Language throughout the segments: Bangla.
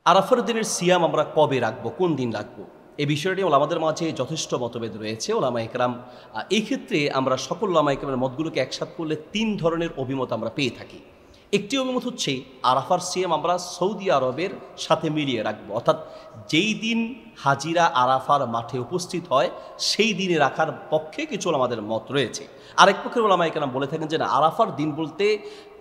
আরাফার দিনের সিয়াম আমরা কবে রাখবো, কোন দিন রাখবো, এই বিষয়টি ওলামাদের মাঝে যথেষ্ট মতভেদ রয়েছে। ওলামা ইকরাম এই ক্ষেত্রে আমরা সকল ওলামা ইকরামের মতগুলোকে একসাথ করলে তিন ধরনের অভিমত আমরা পেয়ে থাকি। একটি অভিমত হচ্ছে আরাফার সিয়াম আমরা সৌদি আরবের সাথে মিলিয়ে রাখবো, অর্থাৎ যেই দিন হাজিরা আরাফার মাঠে উপস্থিত হয় সেই দিনে রাখার পক্ষে কিছু ওলামাদের মত রয়েছে। আরেক পক্ষের ওলামা ইকরাম বলে থাকেন যে না, আরাফার দিন বলতে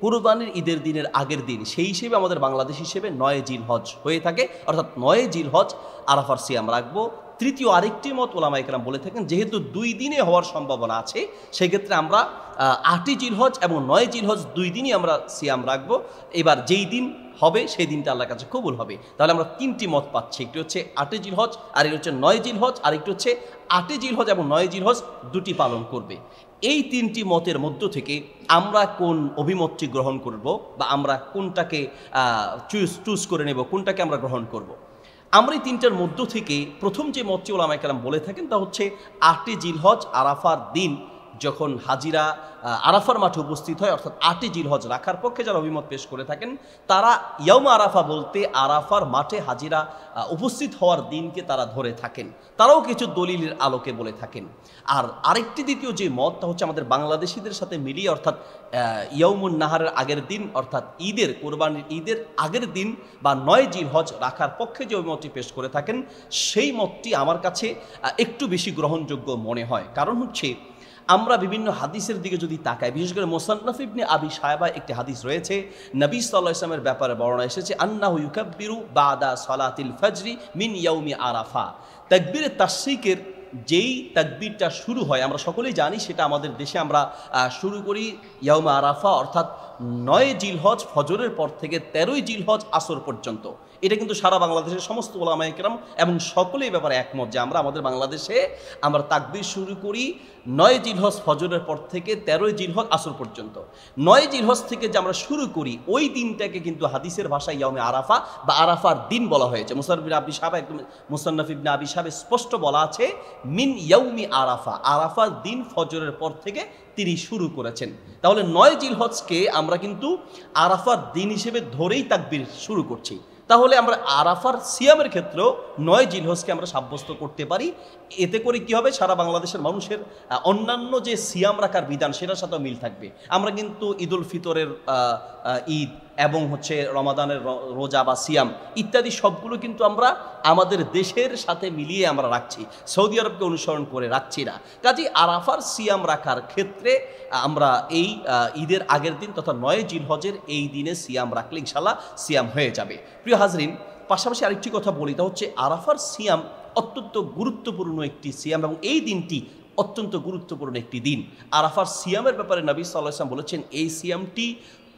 কুরবানির ঈদের দিনের আগের দিন, সেই হিসেবে আমাদের বাংলাদেশ হিসেবে 9 জিলহজ হয়ে থাকে, অর্থাৎ 9 জিলহজ আরাফার সিয়াম রাখবো। তৃতীয় আরেকটি মত ওলামা ইকরাম বলে থাকেন যেহেতু 2 দিনে হওয়ার সম্ভাবনা আছে, সেক্ষেত্রে আমরা 8 জিলহজ এবং 9 জিলহজ 2 দিনই আমরা সিয়াম রাখবো। এবার যেই দিন হবে সেই দিনটা আল্লাহর কাছে কবুল হবে। তাহলে আমরা 3টি মত পাচ্ছি, একটি হচ্ছে 8 জিলহজ, আর একটি হচ্ছে 9 জিলহজ, আর একটি হচ্ছে 8 জিলহজ এবং 9 জিলহজ দুটি পালন করবে। এই 3টি মতের মধ্য থেকে আমরা কোন অভিমতটি গ্রহণ করব বা আমরা কোনটাকে চুজ করে নেব, কোনটাকে আমরা গ্রহণ করব। আমরা এই 3টার মধ্য থেকে প্রথম যে মতটি ওলামায়ে কেরাম বলে থাকেন তা হচ্ছে 8 জিলহজ আরাফার দিন যখন হাজিরা আরাফার মাঠে উপস্থিত হয়, অর্থাৎ 8 জিলহজ রাখার পক্ষে যারা অভিমত পেশ করে থাকেন তারা ইয়াউম আরাফা বলতে আরাফার মাঠে হাজিরা উপস্থিত হওয়ার দিনকে তারা ধরে থাকেন, তারাও কিছু দলিলের আলোকে বলে থাকেন। আর আরেকটি দ্বিতীয় যে মত তা হচ্ছে আমাদের বাংলাদেশিদের সাথে মিলিয়ে, অর্থাৎ ইয়াউমুন নাহারের আগের দিন, অর্থাৎ ঈদের কোরবানির ঈদের আগের দিন বা 9 জিলহজ রাখার পক্ষে যে অভিমতটি পেশ করে থাকেন সেই মতটি আমার কাছে একটু বেশি গ্রহণযোগ্য মনে হয়। কারণ হচ্ছে আমরা বিভিন্ন হাদিসের দিকে যদি তাকাই, বিশেষ করে মুসান্নাফ ইবনে আবি শায়বা একটি হাদিস রয়েছে, নবী সাল্লাল্লাহু আলাইহি ওয়াসাল্লামের ব্যাপারে বর্ণনা এসেছে আন্নাহু ইউকাব্বিরু বাদা সালাতিল ফজরি মিন ইয়াউমি আরাফা। তাকবীরে তাশরিকের যেই তাকবীরটা শুরু হয় আমরা সকলেই জানি, সেটা আমাদের দেশে আমরা শুরু করি ইয়াউমে আরাফা, অর্থাৎ 9 জিলহজ ফজরের পর থেকে 13 জিলহজ আসর পর্যন্ত। এটা কিন্তু সারা বাংলাদেশের সমস্ত ওলামায়ে কেরাম এবং সকলেই ব্যাপারে একমত যে আমরা আমাদের বাংলাদেশে আমরা তাকবীর শুরু করি 9 জিলহজ ফজরের পর থেকে 13 জিলহজ আসর পর্যন্ত। 9 জিলহজ থেকে যে আমরা শুরু করি ওই দিনটাকে কিন্তু হাদিসের ভাষায় ইয়াউমে আরাফা বা আরাফার দিন বলা হয়েছে। মুসান্নাফ ইবনে আবি শায়বা একদম মুসান্নাফ ইবনে আবি শায়বা স্পষ্ট বলা আছে মিন ইয়াউমি আরাফা, আরাফার দিন ফজরের পর থেকে তিনি শুরু করেছেন। তাহলে 9 জিলহজকে আমরা কিন্তু আরাফার দিন হিসেবে ধরেই তাকবীর শুরু করছি। তাহলে আমরা আরাফার সিয়ামের ক্ষেত্রেও 9 জিলহজকে আমরা সাব্যস্ত করতে পারি। এতে করে কি হবে, সারা বাংলাদেশের মানুষের অন্যান্য যে সিয়াম রাখার বিধান সেটার সাথেও মিল থাকবে। আমরা কিন্তু ঈদুল ফিতরের ঈদ এবং হচ্ছে রমাদানের রোজা বা সিয়াম ইত্যাদি সবগুলো কিন্তু আমরা আমাদের দেশের সাথে মিলিয়ে আমরা রাখছি, সৌদি আরবকে অনুসরণ করে রাখছি না। কাজেই আরাফার সিয়াম রাখার ক্ষেত্রে আমরা এই ঈদের আগের দিন তথা 9 জিলহজের এই দিনে সিয়াম রাখলে ইনশাল্লাহ সিয়াম হয়ে যাবে। প্রিয় হাজরিন, পাশাপাশি আরেকটি কথা বলি, তা হচ্ছে আরাফার সিয়াম অত্যন্ত গুরুত্বপূর্ণ একটি সিয়াম এবং এই দিনটি অত্যন্ত গুরুত্বপূর্ণ একটি দিন। আরাফার সিয়ামের ব্যাপারে নবী সাল্লাল্লাহু আলাইহি ওয়াসাল্লাম বলেছেন এই সিয়ামটি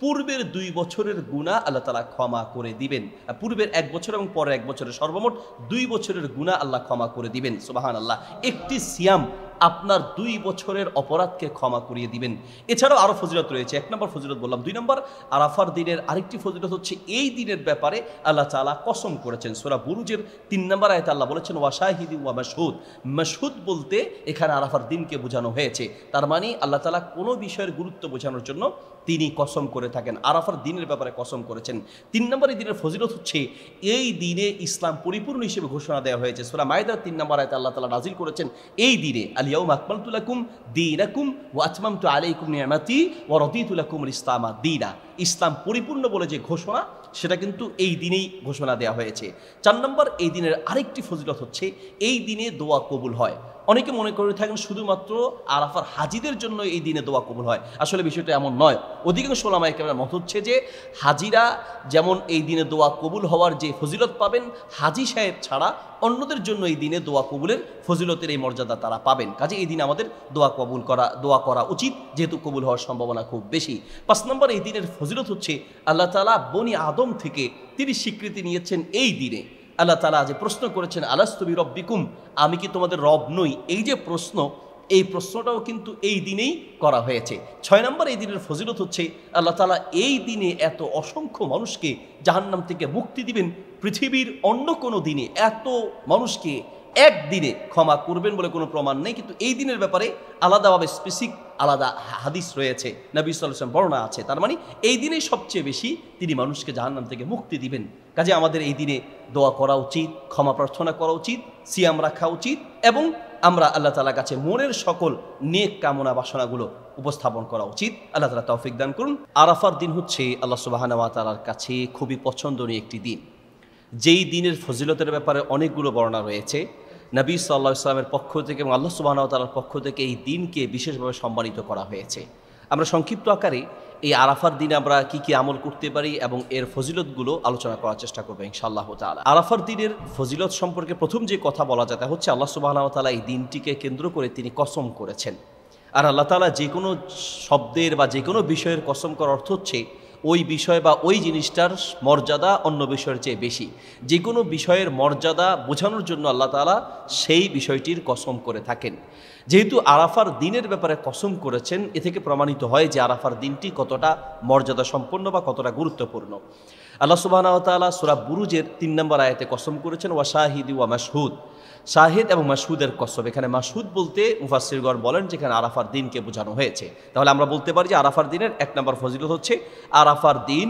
পূর্বের 2 বছরের গুনাহ আল্লাহ তাআলা ক্ষমা করে দিবেন। পূর্বের 1 বছর এবং পরের 1 বছরের সর্বমোট 2 বছরের গুনাহ আল্লাহ ক্ষমা করে দিবেন। সুবহানাল্লাহ, একটি সিয়াম আপনার 2 বছরের অপরাধকে ক্ষমা করিয়ে দিবেন। এছাড়াও আরও ফজিলত রয়েছে। 1 নম্বর ফজিলত বললাম। 2 নম্বর আরাফার দিনের আরেকটি ফজিলত হচ্ছে এই দিনের ব্যাপারে আল্লাহ তাআলা কসম করেছেন। সূরা বুরুজের 3 নম্বর আয়াতে আল্লাহ বলেছেন ওয়া শাহিদি ওয়া মাশহুদ। মাশহুদ বলতে এখানে আরাফার দিনকে বোঝানো হয়েছে। তার মানে আল্লাহ তাআলা কোনো বিষয়ের গুরুত্ব বোঝানোর জন্য তিনি কসম করে থাকেন, আরাফার দিনের ব্যাপারে কসম করেছেন। 3 নম্বর এই দিনের ফজিলত হচ্ছে এই দিনে ইসলাম পরিপূর্ণ হিসেবে ঘোষণা দেওয়া হয়েছে। সূরা মায়েদার 3 নম্বর আয়াতে আল্লাহ তাআলা নাজিল করেছেন এই দিনে আল-ইয়াউমা আকমালতু লাকুম দীনাকুম ওয়া আতমামতু আলাইকুম নি'মাতি ওয়া রাদিতু লাকুমুল ইসলামা দীনা। ইসলাম পরিপূর্ণ বলে যে ঘোষণা সেটা কিন্তু এই দিনেই ঘোষণা দেওয়া হয়েছে। 4 নম্বর এই দিনের আরেকটি ফজিলত হচ্ছে এই দিনে দোয়া কবুল হয়। অনেকে মনে করে থাকেন শুধুমাত্র আরাফার হাজিদের জন্য এই দিনে দোয়া কবুল হয়, আসলে বিষয়টা এমন নয়। অধিকাংশ ওলামায়ে কেরামের মত হচ্ছে যে হাজিরা যেমন এই দিনে দোয়া কবুল হওয়ার যে ফজিলত পাবেন, হাজি সাহেব ছাড়া অন্যদের জন্য এই দিনে দোয়া কবুলের ফজিলতের এই মর্যাদা তারা পাবেন। কাজে এই দিনে আমাদের দোয়া করা উচিত, যেহেতু কবুল হওয়ার সম্ভাবনা খুব বেশি। 5 নম্বর এই দিনের ফজিলত হচ্ছে আল্লাহ তাআলা বনি আদম থেকে তিনি স্বীকৃতি নিয়েছেন এই দিনে। আল্লাহ তাআলা যে প্রশ্ন করেছেন আলাস্তু বিরব্বিকুম, আমি কি তোমাদের রব নই, এই যে প্রশ্ন, এই প্রশ্নটাও কিন্তু এই দিনেই করা হয়েছে। 6 নম্বর এই দিনের ফজিলত হচ্ছে আল্লাহ তাআলা এই দিনে এত অসংখ্য মানুষকে জাহান্নাম থেকে মুক্তি দিবেন, পৃথিবীর অন্য কোনো দিনে এত মানুষকে একদিনে ক্ষমা করবেন বলে কোনো প্রমাণ নেই, কিন্তু এই দিনের ব্যাপারে আলাদাভাবে স্পেসিফিক আলাদা হাদিস রয়েছে, নবী সাল্লাল্লাহু আলাইহি ওয়াসাল্লাম বর্ণনা আছে। তার মানে এই দিনেই সবচেয়ে বেশি তিনি মানুষকে জাহান্নাম থেকে মুক্তি দিবেন। কাজে আমাদের এই দিনে দোয়া করা উচিত, ক্ষমা প্রার্থনা করা উচিত, সিয়াম রাখা উচিত, এবং আমরা আল্লাহ তাআলার কাছে মনের সকল নেক কামনা বাসনাগুলো উপস্থাপন করা উচিত। আল্লাহ তাআলা তৌফিক দান করুন। আরাফার দিন হচ্ছে আল্লাহ সুবহানাহু ওয়া তাআলার কাছে খুবই পছন্দনীয় একটি দিন, যেই দিনের ফজিলতের ব্যাপারে অনেকগুলো বর্ণনা রয়েছে। নবী সাল্লাল্লাহু আলাইহি ওয়াসাল্লামের পক্ষ থেকে এবং আল্লাহ সুবহানাহু ওয়া তাআলার পক্ষ থেকে এই দিনকে বিশেষভাবে সম্মানিত করা হয়েছে। আমরা সংক্ষিপ্ত আকারে এই আরাফার দিনে আমরা কি কি আমল করতে পারি এবং এর ফজিলতগুলো আলোচনা করার চেষ্টা করবো ইনশাআল্লাহ তাআলা। আরাফার দিনের ফজিলত সম্পর্কে প্রথম যে কথা বলা যায় তা হচ্ছে আল্লাহ সুবহানাহু ওয়া তাআলা এই দিনটিকে কেন্দ্র করে তিনি কসম করেছেন। আর আল্লাহ তাআলা যে কোনো শব্দের বা যে কোনো বিষয়ের কসম করার অর্থ হচ্ছে ওই বিষয় বা ওই জিনিসটার মর্যাদা অন্য বিষয়ের চেয়ে বেশি। যে কোনো বিষয়ের মর্যাদা বোঝানোর জন্য আল্লাহ তাআলা সেই বিষয়টির কসম করে থাকেন। যেহেতু আরাফার দিনের ব্যাপারে কসম করেছেন, এ থেকে প্রমাণিত হয় যে আরাফার দিনটি কতটা মর্যাদা সম্পন্ন বা কতটা গুরুত্বপূর্ণ। আল্লাহ সুবহানাহু ওয়া তাআলা সূরা বুরুজের ৩ নম্বর আয়াতে কসম করেছেন ওয়া শাহিদি ওয়া মাশহুদ, শাহিদ এবং মাশহুদের কসম। এখানে মাশহুদ বলতে মুফাসসিরগণ বলেন যেখানে আরাফার দিনকে বোঝানো হয়েছে। তাহলে আমরা বলতে পারি যে আরাফার দিনের ১ নম্বর ফজিলত হচ্ছে আরাফার দিন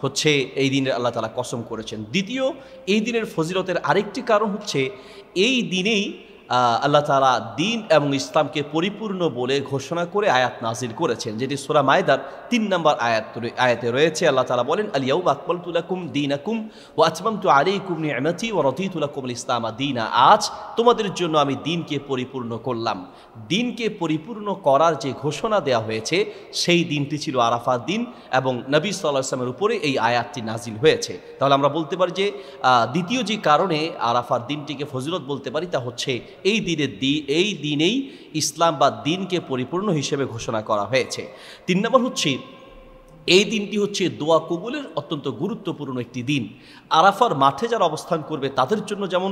হচ্ছে এই দিনের আল্লাহ তাআলা কসম করেছেন। দ্বিতীয়, এই দিনের ফজিলতের আরেকটি কারণ হচ্ছে এই দিনেই আল্লাহ তাআলা দিন এবং ইসলামকে পরিপূর্ণ বলে ঘোষণা করে আয়াত নাজিল করেছেন, যেটি সূরা মায়দার ৩ নম্বর আয়াতে রয়েছে। আল্লাহ তাআলা বলেন আল-ইয়াউমা আকমালতু লাকুম দীনাকুম ওয়া আতমামতু আলাইকুম নি'মাতি ওয়া রাদিতু লাকুমুল ইসলামা দীনা। আজ তোমাদের জন্য আমি দিনকে পরিপূর্ণ করলাম। দিনকে পরিপূর্ণ করার যে ঘোষণা দেওয়া হয়েছে সেই দিনটি ছিল আরাফার দিন এবং নবী সাল্লাল্লাহু আলাইহি ওয়াসাল্লামের উপরে এই আয়াতটি নাজিল হয়েছে। তাহলে আমরা বলতে পারি যে দ্বিতীয় যে কারণে আরাফার দিনটিকে ফজিলত বলতে পারি তা হচ্ছে এই দিনেই ইসলাম বা দিনকে পরিপূর্ণ হিসেবে ঘোষণা করা হয়েছে। ৩ নম্বর হচ্ছে এই দিনটি হচ্ছে দোয়া কবুলের অত্যন্ত গুরুত্বপূর্ণ একটি দিন। আরাফার মাঠে যারা অবস্থান করবে তাদের জন্য যেমন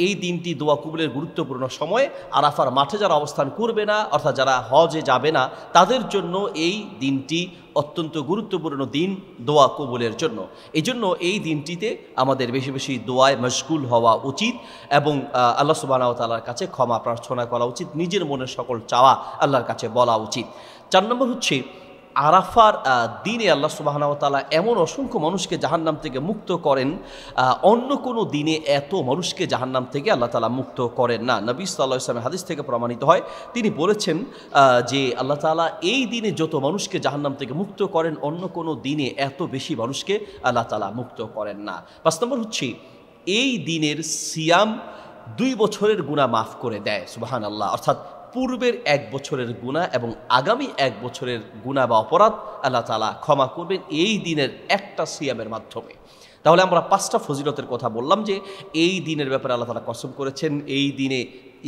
এই দিনটি দোয়া কবুলের গুরুত্বপূর্ণ সময়, আরাফার মাঠে যারা অবস্থান করবে না অর্থাৎ যারা হজে যাবে না তাদের জন্য এই দিনটি অত্যন্ত গুরুত্বপূর্ণ দিন দোয়া কবুলের জন্য। এই জন্য এই দিনটিতে আমাদের বেশি বেশি দোয়ায় মশগুল হওয়া উচিত এবং আল্লাহ সুবহানাহু ওয়া তাআলার কাছে ক্ষমা প্রার্থনা করা উচিত, নিজের মনের সকল চাওয়া আল্লাহর কাছে বলা উচিত। ৪ নম্বর হচ্ছে আরাফার দিনে আল্লাহ সুবহানাহু ওয়া তাআলা এমন অসংখ্য মানুষকে জাহান্নাম থেকে মুক্ত করেন, অন্য কোনো দিনে এত মানুষকে জাহান্নাম থেকে আল্লাহ তাআলা মুক্ত করেন না। নবী সাল্লাল্লাহু আলাইহি ওয়াসাল্লাম হাদিস থেকে প্রমাণিত হয়, তিনি বলেছেন যে আল্লাহ তাআলা এই দিনে যত মানুষকে জাহান্নাম থেকে মুক্ত করেন অন্য কোনো দিনে এত বেশি মানুষকে আল্লাহ তাআলা মুক্ত করেন না। ৫ নম্বর হচ্ছে এই দিনের সিয়াম ২ বছরের গুনাহ মাফ করে দেয়। সুবহানাল্লাহ। অর্থাৎ পূর্বের ১ বছরের গুনাহ এবং আগামী ১ বছরের গুনাহ বা অপরাধ আল্লাহ তাআলা ক্ষমা করবেন এই দিনের একটা সিয়ামের মাধ্যমে। তাহলে আমরা ৫টা ফজিলতের কথা বললাম যে এই দিনের ব্যাপারে আল্লাহ তাআলা কসম করেছেন, এই দিনে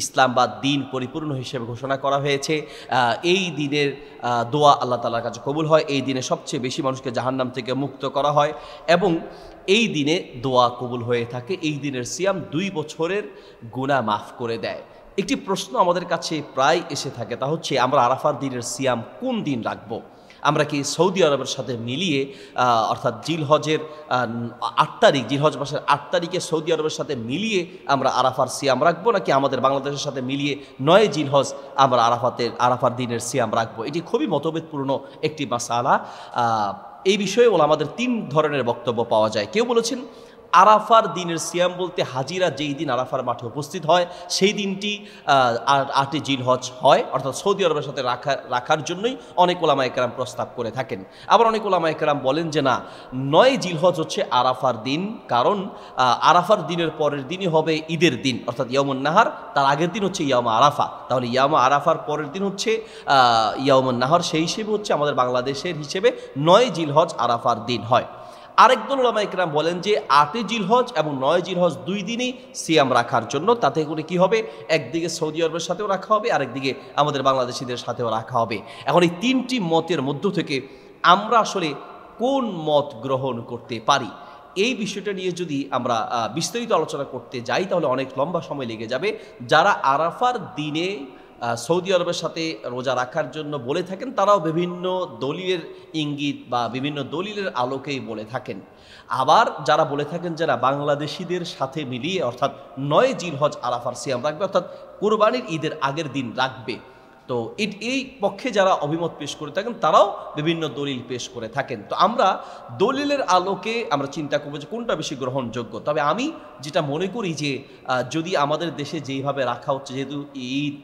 ইসলাম বা দিন পরিপূর্ণ হিসেবে ঘোষণা করা হয়েছে, এই দিনের দোয়া আল্লাহ তাআলার কাছে কবুল হয়, এই দিনে সবচেয়ে বেশি মানুষকে জাহান্নাম থেকে মুক্ত করা হয় এবং এই দিনে দোয়া কবুল হয়ে থাকে, এই দিনের সিয়াম ২ বছরের গুনাহ মাফ করে দেয়। একটি প্রশ্ন আমাদের কাছে প্রায় এসে থাকে, তা হচ্ছে আমরা আরাফার দিনের সিয়াম কোন দিন রাখবো? আমরা কি সৌদি আরবের সাথে মিলিয়ে অর্থাৎ জিলহজের ৮ তারিখ, জিলহজ মাসের ৮ তারিখে সৌদি আরবের সাথে মিলিয়ে আমরা আরাফার সিয়াম রাখবো, নাকি আমাদের বাংলাদেশের সাথে মিলিয়ে ৯ জিলহজ আমরা আরাফার দিনের সিয়াম রাখবো? এটি খুবই মতভেদপূর্ণ একটি মাসালা। এই বিষয়ে আমাদের ৩ ধরনের বক্তব্য পাওয়া যায়। কেউ বলেছেন আরাফার দিনের সিয়াম বলতে হাজিরা যেই দিন আরাফার মাঠে উপস্থিত হয় সেই দিনটি ৮ জিলহজ হয়, অর্থাৎ সৌদি আরবের সাথে রাখার জন্যই অনেক ওলামায়ে কেরাম প্রস্তাব করে থাকেন। আবার অনেক ওলামায়ে কেরাম বলেন যে না, ৯ জিলহজ হচ্ছে আরাফার দিন, কারণ আরাফার দিনের পরের দিনই হবে ঈদের দিন অর্থাৎ ইয়াউমুন নাহার, তার আগের দিন হচ্ছে ইয়াউমা আরাফা। তাহলে ইয়াউমা আরাফার পরের দিন হচ্ছে ইয়াউমুন নাহার, সেই হিসেবে হচ্ছে আমাদের বাংলাদেশের হিসেবে ৯ জিলহজ আরাফার দিন হয়। আরেকদল ওলামায়ে কেরাম বলেন যে ৮ জিলহজ এবং ৯ জিলহজ ২ দিনই সিয়াম রাখার জন্য, তাতে করে কি হবে, একদিকে সৌদি আরবের সাথেও রাখা হবে, আরেকদিকে আমাদের বাংলাদেশিদের সাথেও রাখা হবে। এখন এই ৩টি মতের মধ্য থেকে আমরা আসলে কোন মত গ্রহণ করতে পারি, এই বিষয়টা নিয়ে যদি আমরা বিস্তারিত আলোচনা করতে যাই তাহলে অনেক লম্বা সময় লেগে যাবে। যারা আরাফার দিনে সৌদি আরবের সাথে রোজা রাখার জন্য বলে থাকেন, তারাও বিভিন্ন দলিলের ইঙ্গিত বা বিভিন্ন দলিলের আলোকেই বলে থাকেন। আবার যারা বলে থাকেন যারা বাংলাদেশিদের সাথে মিলিয়ে অর্থাৎ 9 জিলহজ আরাফার সিয়াম রাখবে, অর্থাৎ কোরবানির ঈদের আগের দিন রাখবে। তো এই পক্ষে যারা অভিমত পেশ করে থাকেন তারাও বিভিন্ন দলিল পেশ করে থাকেন। তো আমরা দলিলের আলোকে আমরা চিন্তা করবো যে কোনটা বেশি গ্রহণযোগ্য। তবে আমি যেটা মনে করি যে যদি আমাদের দেশে যেইভাবে রাখা হচ্ছে, যেহেতু ঈদ,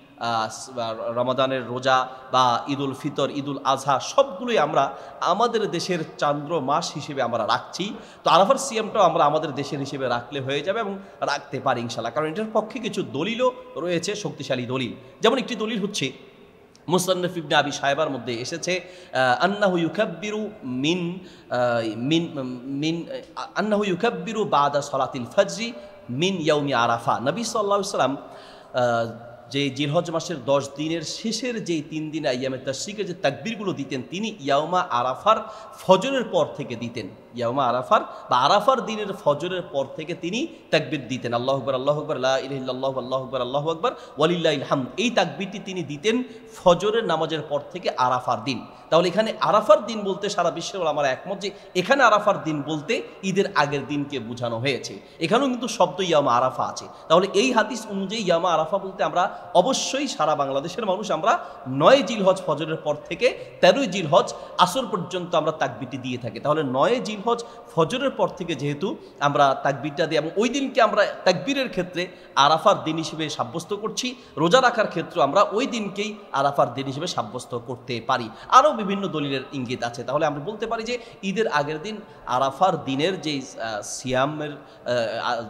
রমাদানের রোজা বা ঈদুল ফিতর, ঈদুল আজহা সবগুলোই আমরা আমাদের দেশের চান্দ্র মাস হিসেবে আমরা রাখছি, তো আরাফার সিয়ামটাও আমরা আমাদের দেশের হিসেবে রাখলে হয়ে যাবে এবং রাখতে পারি ইনশাল্লাহ। কারণ এটার পক্ষে কিছু দলিলও রয়েছে, শক্তিশালী দলিল। যেমন একটি দলিল হচ্ছে মুসান্নাফ ইবনে আবি শায়বার মধ্যে এসেছে আন্নাহু ইউকাব্বিরু মিন মিন মিন আন্নাহু ইউকাব্বিরু বাদা সালাতিল ফজরি মিন ইয়াউমি আরাফা। নবী সাল্লাল্লাহু আলাইহি ওয়াসাল্লাম যে জিলহজ মাসের 10 দিনের শেষের যেই 3 দিন আইয়ামে তাশরিকের যে তাকবীরগুলো দিতেন তিনি ইয়াউমা আরাফার ফজরের পর থেকে দিতেন। ইয়াউমা আরাফার বা আরাফার দিনের ফজরের পর থেকে তিনি তাকবীর দিতেন, আল্লাহু আকবার আল্লাহু আকবার লা ইলাহা ইল্লাল্লাহু আল্লাহু আকবার আল্লাহু আকবার ওয়ালিল্লাহিল হামদ। এই তাকবীরটি তিনি দিতেন ফজরের নামাজের পর থেকে আরাফার দিন। তাহলে এখানে আরাফার দিন বলতে সারা বিশ্বের ওলামারা একমত যে এখানে আরাফার দিন বলতে ঈদের আগের দিনকে বোঝানো হয়েছে। এখানেও কিন্তু শব্দ ইয়ামা আরাফা আছে। তাহলে এই হাদিস অনুযায়ী ইয়ামা আরাফা বলতে আমরা অবশ্যই সারা বাংলাদেশের মানুষ আমরা 9 জিলহজ ফজরের পর থেকে 13 জিলহজ আসর পর্যন্ত আমরা তাকবীরটি দিয়ে থাকি। তাহলে 9 জিলহজ ফজরের পর থেকে যেহেতু আমরা তাকবীরটা দিই এবং ওই দিনকে আমরা তাকবীরের ক্ষেত্রে আরাফার দিন হিসেবে সাব্যস্ত করছি, রোজা রাখার ক্ষেত্রে আমরা ওই দিনকেই আরাফার দিন হিসেবে সাব্যস্ত করতে পারি। আরও বিভিন্ন দলিলের ইঙ্গিত আছে। তাহলে আমরা বলতে পারি যে ঈদের আগের দিন আরাফার দিনের যে সিয়ামের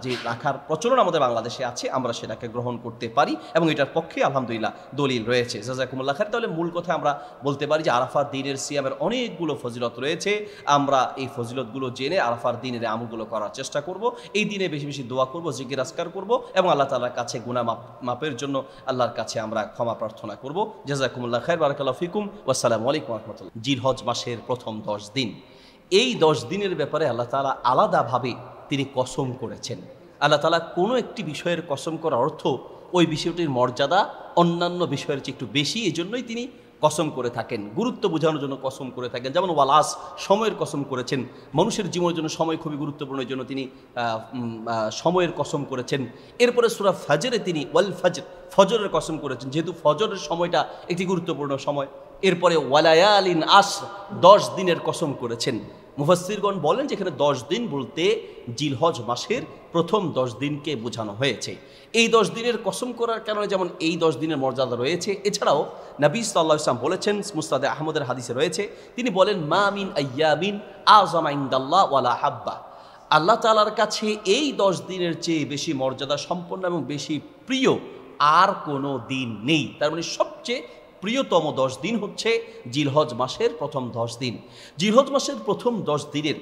যে রাখার প্রচলন আমাদের বাংলাদেশে আছে আমরা সেটাকে গ্রহণ করতে পারি এবং এটার পক্ষে আলহামদুলিল্লাহ দলিল রয়েছে। জাযাকুমুল্লাহ খাইর। তাহলে মূল কথা আমরা বলতে পারি যে আরাফার দিনের সিয়ামের অনেকগুলো ফজিলত রয়েছে। আমরা এই ফজিলতগুলো জেনে আরাফার দিনের আমলগুলো করার চেষ্টা করব। এই দিনে বেশি বেশি দোয়া করব, জিকির আজকার করব এবং আল্লাহ তাআলার কাছে গুনাহ মাপের জন্য আল্লাহর কাছে আমরা ক্ষমা প্রার্থনা করব। জাযাকুমুল্লাহ খাইর। বারাকাল্লাহু ফিকুম। ওয়াসসালামু আলাইকুম ওয়া রাহমাতুল্লাহ। জিলহজ মাসের প্রথম 10 দিন, এই 10 দিনের ব্যাপারে আল্লাহ তাআলা আলাদাভাবে তিনি কসম করেছেন। আল্লাহ তাআলা কোনো একটি বিষয়ের কসম করার অর্থ ওই বিষয়টির মর্যাদা অন্যান্য বিষয়ের চেয়ে একটু বেশি, এই জন্যই তিনি কসম করে থাকেন, গুরুত্ব বোঝানোর জন্য কসম করে থাকেন। যেমন ওয়ালাস, সময়ের কসম করেছেন, মানুষের জীবনের জন্য সময় খুবই গুরুত্বপূর্ণ, এই জন্য তিনি সময়ের কসম করেছেন। এরপরে সূরা ফাজরে তিনি ওয়াল ফজর, ফজরের কসম করেছেন, যেহেতু ফজরের সময়টা একটি গুরুত্বপূর্ণ সময়। এরপরে ওয়ালায়ালিন আসর, 10 দিনের কসম করেছেন। মুফাসসিরগণ বলেন যেখানে 10 দিন বলতে জিলহজ মাসের প্রথম 10 দিনকে বোঝানো হয়েছে। এই 10 দিনের কসম করার কারণে যেমন এই 10 দিনের মর্যাদা রয়েছে, এছাড়াও নবী সাল্লাল্লাহু আলাইহি ওয়াসাল্লাম বলেছেন, মুসনাদে আহমদের হাদিসে রয়েছে, তিনি বলেন মা মিন আইয়ামিন আযমা ইনদাল্লাহ ওয়ালা হাব্বা। আল্লাহ তাআলার কাছে এই 10 দিনের চেয়ে বেশি মর্যাদা সম্পন্ন এবং বেশি প্রিয় আর কোনো দিন নেই। তার মানে সবচেয়ে প্রিয়তম 10 দিন হচ্ছে জিলহজ মাসের প্রথম 10 দিন। জিলহজ মাসের প্রথম 10 দিনের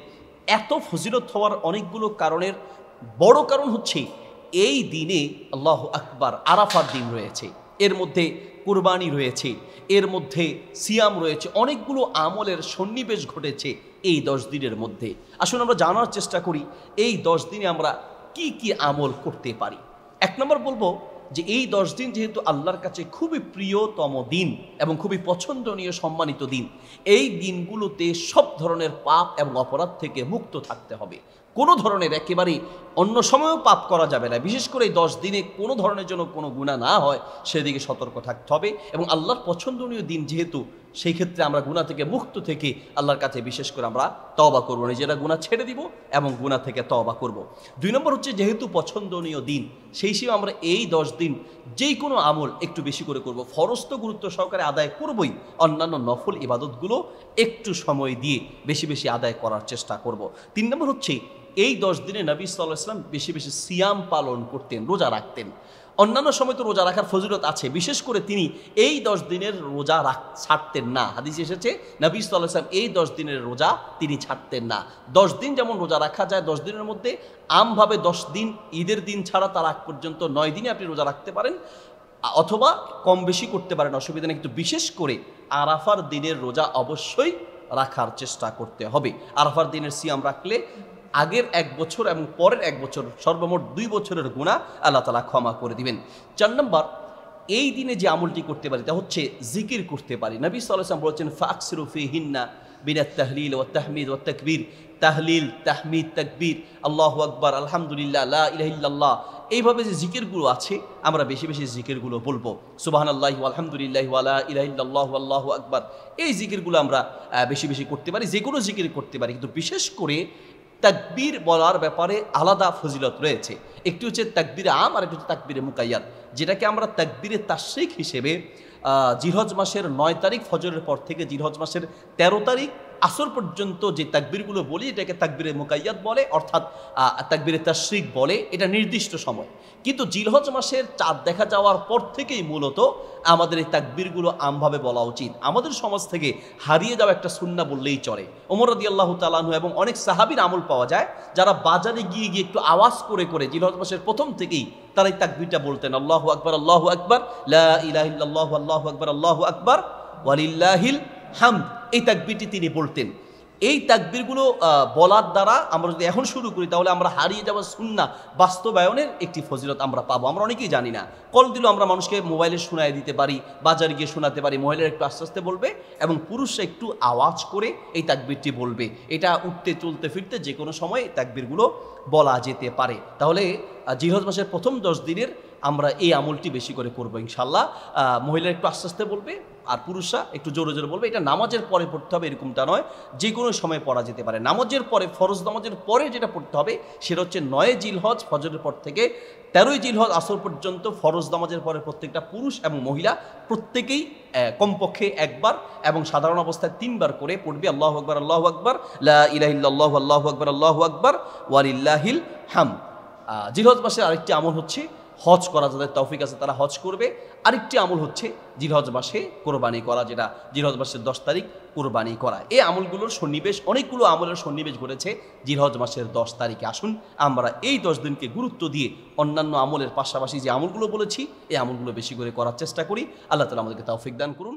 এত ফজিলত হওয়ার অনেকগুলো কারণের বড় কারণ হচ্ছে এই দিনে আল্লাহু আকবার আরাফার দিন রয়েছে, এর মধ্যে কুরবানি রয়েছে, এর মধ্যে সিয়াম রয়েছে, অনেকগুলো আমলের সন্নিবেশ ঘটেছে এই 10 দিনের মধ্যে। আসুন আমরা জানার চেষ্টা করি এই 10 দিনে আমরা কি কি আমল করতে পারি। 1 নম্বর বলবো যে এই 10 দিন যেহেতু আল্লাহর কাছে খুবই প্রিয়তম দিন এবং খুবই পছন্দনীয় সম্মানিত দিন, এই দিনগুলোতে সব ধরনের পাপ এবং অপরাধ থেকে মুক্ত থাকতে হবে। কোনো ধরনের একেবারেই অন্য সময়েও পাপ করা যাবে না, বিশেষ করে এই 10 দিনে কোনো ধরনের জন্য কোনো গুনাহ না হয় সেদিকে সতর্ক থাকতে হবে। এবং আল্লাহর পছন্দনীয় দিন যেহেতু, সেই ক্ষেত্রে আমরা গুনাহ থেকে মুক্ত থেকে আল্লাহর কাছে বিশেষ করে আমরা তওবা করব, নিজেরা গুনাহ ছেড়ে দিব এবং গুনাহ থেকে তওবা করব। 2 নম্বর হচ্ছে যেহেতু পছন্দনীয় দিন, সেই হিসেবে আমরা এই 10 দিন যেই কোনো আমল একটু বেশি করে করব। ফরজ তো গুরুত্ব সহকারে আদায় করবই, অন্যান্য নফল ইবাদতগুলো একটু সময় দিয়ে বেশি বেশি আদায় করার চেষ্টা করব। 3 নম্বর হচ্ছে এই 10 দিনে নবী সাল্লাল্লাহু আলাইহি ওয়াসাল্লাম বেশি বেশি সিয়াম পালন করতেন, রোজা রাখতেন। অন্যান্য সময় তো রোজা রাখার ফজিলত আছে, বিশেষ করে তিনি এই 10 দিনের রোজা ছাড়তেন না। হাদিসে এসেছে নবী সাল্লাল্লাহু আলাইহি ওয়াসাল্লাম এই 10 দিনের রোজা তিনি ছাড়তেন না। 10 দিন যেমন রোজা রাখা যায়, 10 দিনের মধ্যে আমভাবে 10 দিন ঈদের দিন ছাড়া তার আগ পর্যন্ত 9 দিনে আপনি রোজা রাখতে পারেন, অথবা কম বেশি করতে পারেন, অসুবিধা নেই। কিন্তু বিশেষ করে আরাফার দিনের রোজা অবশ্যই রাখার চেষ্টা করতে হবে। আরাফার দিনের সিয়াম রাখলে আগের 1 বছর এবং পরের 1 বছর সর্বমোট 2 বছরের গুনাহ আল্লাহ তাআলা ক্ষমা করে দিবেন। 4 নম্বর, এই দিনে যে আমলটি করতে পারি তা হচ্ছে জিকির করতে পারি। নবী সাল্লাল্লাহু আলাইহি ওয়াসাল্লাম বলেছেন ফাকসিরু ফিহিন্না বিনাত তাহলিল ওয়াত তাহমিদ ওয়াত তাকবীর। তাহলিল, তাহমিদ, তাকবীর, আল্লাহু আকবার, আলহামদুলিল্লাহ, লা ইলাহা ইল্লাল্লাহ, এইভাবে যে জিকিরগুলো আছে আমরা বেশি বেশি জিকিরগুলো বলবো। সুবহানাল্লাহি ওয়া আলহামদুলিল্লাহি ওয়া লা ইলাহা ইল্লাল্লাহু আল্লাহু আকবার। এই জিকিরগুলো আমরা বেশি বেশি করতে পারি, যে কোনো জিকির করতে পারি, কিন্তু বিশেষ করে তাকবীর বলার ব্যাপারে আলাদা ফজিলত রয়েছে। একটি হচ্ছে তাকবীরে আম আর একটি হচ্ছে তাকবীরে মুকাইয়াদ, যেটাকে আমরা তাকবীরে তাশরিক হিসেবে জিলহজ মাসের 9 তারিখ ফজরের পর থেকে জিলহজ মাসের 13 তারিখ আসর পর্যন্ত যে তাকবীরগুলো বলি এটাকে তাকবীরে মুকাইয়াদ বলে, অর্থাৎ তাকবীরে তাশরিক বলে। এটা নির্দিষ্ট সময়, কিন্তু জিলহজ মাসের চাঁদ দেখা যাওয়ার পর থেকেই মূলত আমাদের এই তাকবীরগুলো আমভাবে বলা উচিত। আমাদের সমাজ থেকে হারিয়ে যাওয়া একটা সুন্নাহ বললেই চলে। ওমর রাদিয়াল্লাহু তাআলা আনহু এবং অনেক সাহাবীর আমল পাওয়া যায় যারা বাজারে গিয়ে গিয়ে একটু আওয়াজ করে করে জিলহজ মাসের প্রথম থেকেই তারা এই তাকবীরটা বলতেন, আল্লাহু আকবার, আল্লাহু আকবার, লা ইলাহা ইল্লাল্লাহু, আল্লাহু আকবার, আল্লাহু আকবার, ওয়ালিল্লাহিল হামদ। এই তাকবীরটি তিনি বলতেন। এই তাকবীরগুলো বলার দ্বারা আমরা যদি এখন শুরু করি তাহলে আমরা হারিয়ে যাওয়া সুন্নাহ বাস্তবায়নের একটি ফজিলত আমরা পাবো। আমরা অনেকেই জানি না, কল দিলেও আমরা মানুষকে মোবাইলে শোনায় দিতে পারি, বাজারে গিয়ে শোনাতে পারি। মহিলারা একটু আস্তে আস্তে বলবে এবং পুরুষরা একটু আওয়াজ করে এই তাকবীরটি বলবে। এটা উঠতে চলতে ফিরতে যে কোনো সময় তাকবীরগুলো বলা যেতে পারে। তাহলে জিলহজ মাসের প্রথম 10 দিনের আমরা এই আমলটি বেশি করে করবো ইনশাল্লাহ। মহিলারা একটু আস্তে আস্তে বলবে আর পুরুষরা একটু জোরে জোরে বলবে। এটা নামাজের পরে পড়তে হবে এরকমটা নয়, যে কোনো সময় পড়া যেতে পারে। নামাজের পরে, ফরজ নামাজের পরে যেটা পড়তে হবে সেটা হচ্ছে 9 জিলহজ ফজরের পর থেকে 13 জিলহজ আসর পর্যন্ত ফরজ নামাজের পরে প্রত্যেকটা পুরুষ এবং মহিলা প্রত্যেকেই কমপক্ষে একবার এবং সাধারণ অবস্থায় 3 বার করে পড়বে আল্লাহু আকবার, আল্লাহু আকবার, লা ইলাহা ইল্লাল্লাহু, আল্লাহু আকবার, আল্লাহু আকবার, ওয়ালিল্লাহিল হামদ। জিলহজ মাসের আরেকটি আমল হচ্ছে হজ করা, যাদের তৌফিক আছে তারা হজ করবে। আরেকটি আমল হচ্ছে জিলহজ মাসে কোরবানি করা, যেটা জিলহজ মাসের 10 তারিখ কোরবানি করা। এই আমলগুলোর সন্নিবেশ, অনেকগুলো আমলের সন্নিবেশ ঘটেছে জিলহজ মাসের 10 তারিখে। আসুন আমরা এই 10 দিনকে গুরুত্ব দিয়ে অন্যান্য আমলের পাশাপাশি যে আমলগুলো বলেছি এই আমলগুলো বেশি করে করার চেষ্টা করি। আল্লাহ তাআলা আমাদেরকে তৌফিক দান করুন।